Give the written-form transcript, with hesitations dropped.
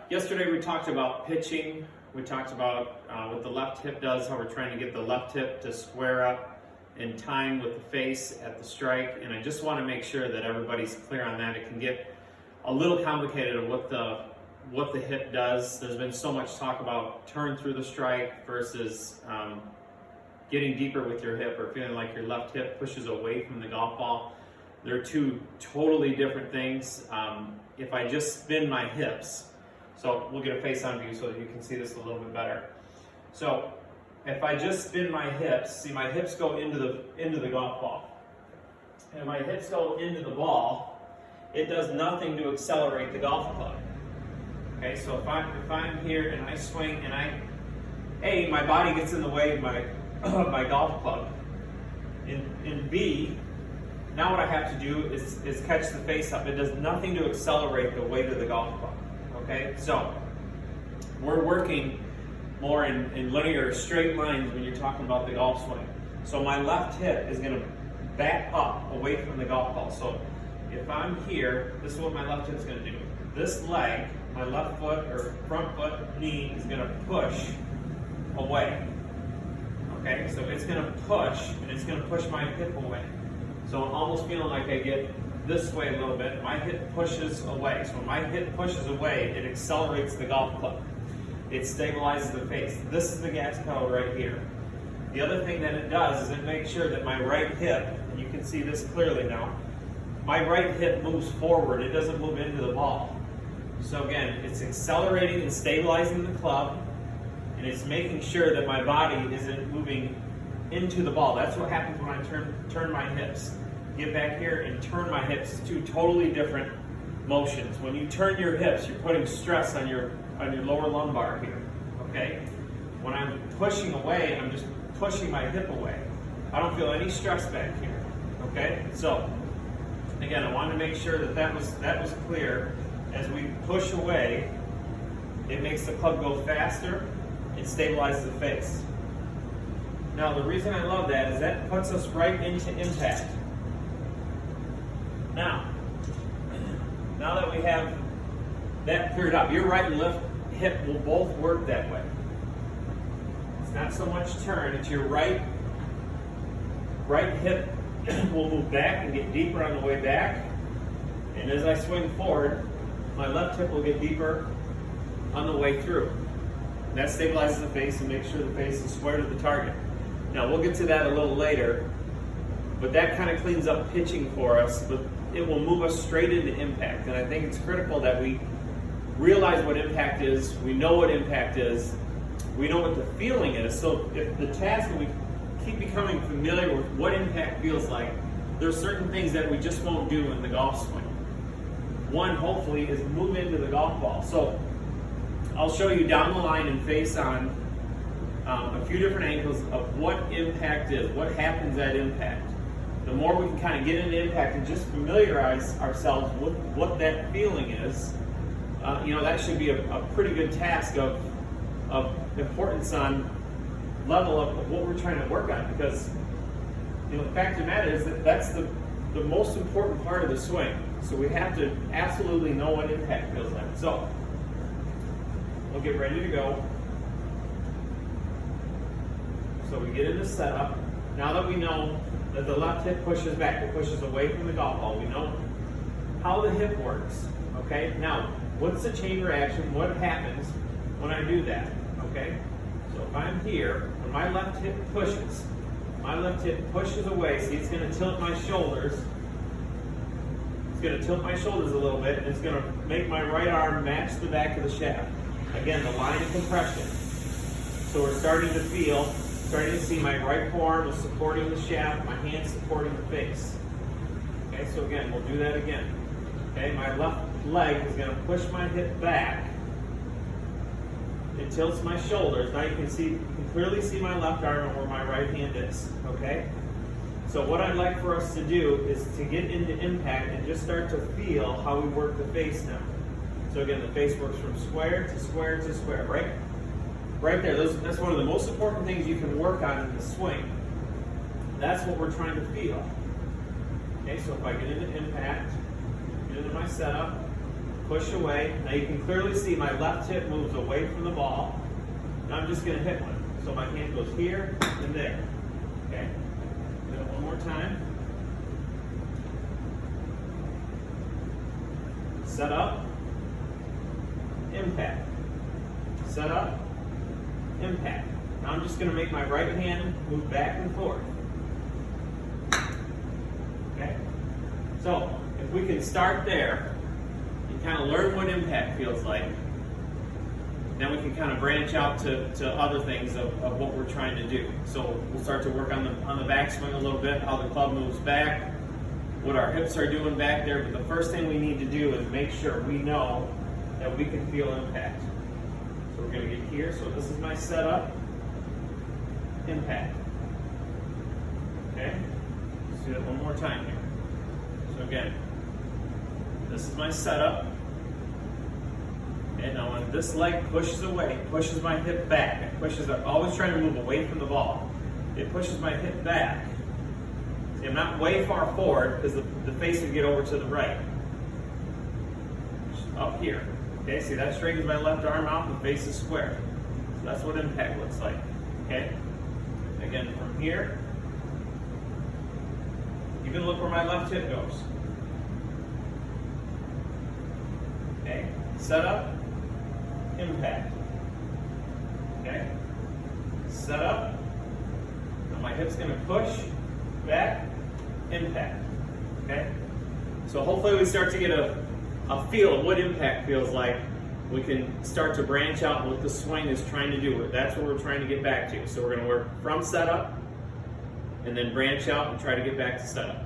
Yesterday we talked about pitching. We talked about what the left hip does, how we're trying to get the left hip to square up in time with the face at the strike. And I just want to make sure that everybody's clear on that. It can get a little complicated of what the hip does. There's been so much talk about turn through the strike versus getting deeper with your hip, or feeling like your left hip pushes away from the golf ball. They're two totally different things. If I just spin my hips, so we'll get a face-on view so that you can see this a little bit better. So if I just spin my hips, see my hips go into the golf ball. And my hips go into the ball, it does nothing to accelerate the golf club. Okay, so if I'm here and I swing and my body gets in the way of my golf club. In B, now what I have to do is catch the face up. It does nothing to accelerate the weight of the golf club. Okay, so we're working more in linear, straight lines when you're talking about the golf swing. So my left hip is going to back up away from the golf ball. So if I'm here, this is what my left hip is going to do. This leg, my left foot or front foot, knee is going to push away. Okay, so it's going to push, and it's going to push my hip away. So I'm almost feeling like I get this way a little bit. My hip pushes away. So when my hip pushes away, it accelerates the golf club. It stabilizes the face. This is the gas pedal right here. The other thing that it does is it makes sure that my right hip, and you can see this clearly now, my right hip moves forward. It doesn't move into the ball. So again, it's accelerating and stabilizing the club, and it's making sure that my body isn't moving into the ball. That's what happens when I turn my hips. Get back here and turn my hips. It's two totally different motions. When you turn your hips, you're putting stress on your lower lumbar here. Okay? When I'm pushing away, I'm just pushing my hip away. I don't feel any stress back here. Okay? So again, I wanted to make sure that was clear. As we push away, it makes the club go faster. It stabilizes the face. Now, the reason I love that is that puts us right into impact. Now that we have that cleared up, your right and left hip will both work that way. It's not so much turn, it's your right hip will move back and get deeper on the way back. And as I swing forward, my left hip will get deeper on the way through. And that stabilizes the face and makes sure the face is square to the target. Now we'll get to that a little later, but that kind of cleans up pitching for us, but it will move us straight into impact. And I think it's critical that we realize what impact is, we know what impact is, we know what the feeling is. So if the task, and we keep becoming familiar with what impact feels like, there's certain things that we just won't do in the golf swing. One, hopefully, is move into the golf ball. So I'll show you down the line and face on a few different angles of what impact is, what happens at impact. The more we can kind of get into impact and just familiarize ourselves with what that feeling is, that should be a pretty good task of importance on level of what we're trying to work on. Because the fact of the matter is that that's the most important part of the swing. So we have to absolutely know what impact feels like. So we'll get ready to go. So we get into setup. Now that we know that the left hip pushes back, it pushes away from the golf ball, we know how the hip works. Okay, now what's the chain reaction? What happens when I do that? Okay, so if I'm here, when my left hip pushes away, see, it's going to tilt my shoulders. It's going to tilt my shoulders a little bit, and it's going to make my right arm match the back of the shaft. Again, the line of compression. So we're starting to see my right forearm is supporting the shaft, my hand supporting the face. Okay, so again, we'll do that again. Okay, my left leg is going to push my hip back. It tilts my shoulders. Now you can clearly see my left arm and where my right hand is. Okay? So what I'd like for us to do is to get into impact and just start to feel how we work the face now. So again, the face works from square to square to square, right? Right there, that's one of the most important things you can work on in the swing. That's what we're trying to feel. Okay, so if I get into impact, get into my setup, push away. Now you can clearly see my left hip moves away from the ball. Now I'm just going to hit one. So my hand goes here and there. Okay? Do it one more time. Set up, impact. Set up, impact. Now I'm just going to make my right hand move back and forth. Okay? So, if we can start there, and kind of learn what impact feels like, then we can kind of branch out to other things of what we're trying to do. So we'll start to work on the backswing a little bit, how the club moves back, what our hips are doing back there. But the first thing we need to do is make sure we know that we can feel impact. So we're going to get here. So this is my setup, impact. Okay? Let's do it one more time here. So again, this is my setup. And now when this leg pushes away, pushes my hip back, it pushes up, always trying to move away from the ball. It pushes my hip back. See, I'm not way far forward because the face would get over to the right. Just up here. Okay, see that straightens my left arm out and the face is square. So that's what impact looks like. Okay? Again, from here, even look where my left hip goes. Okay? Set up, impact. Okay? Set up. Now my hip's going to push, back, impact. Okay? So hopefully we start to get a feel of what impact feels like. We can start to branch out what the swing is trying to do. That's what we're trying to get back to. So we're going to work from setup and then branch out and try to get back to setup.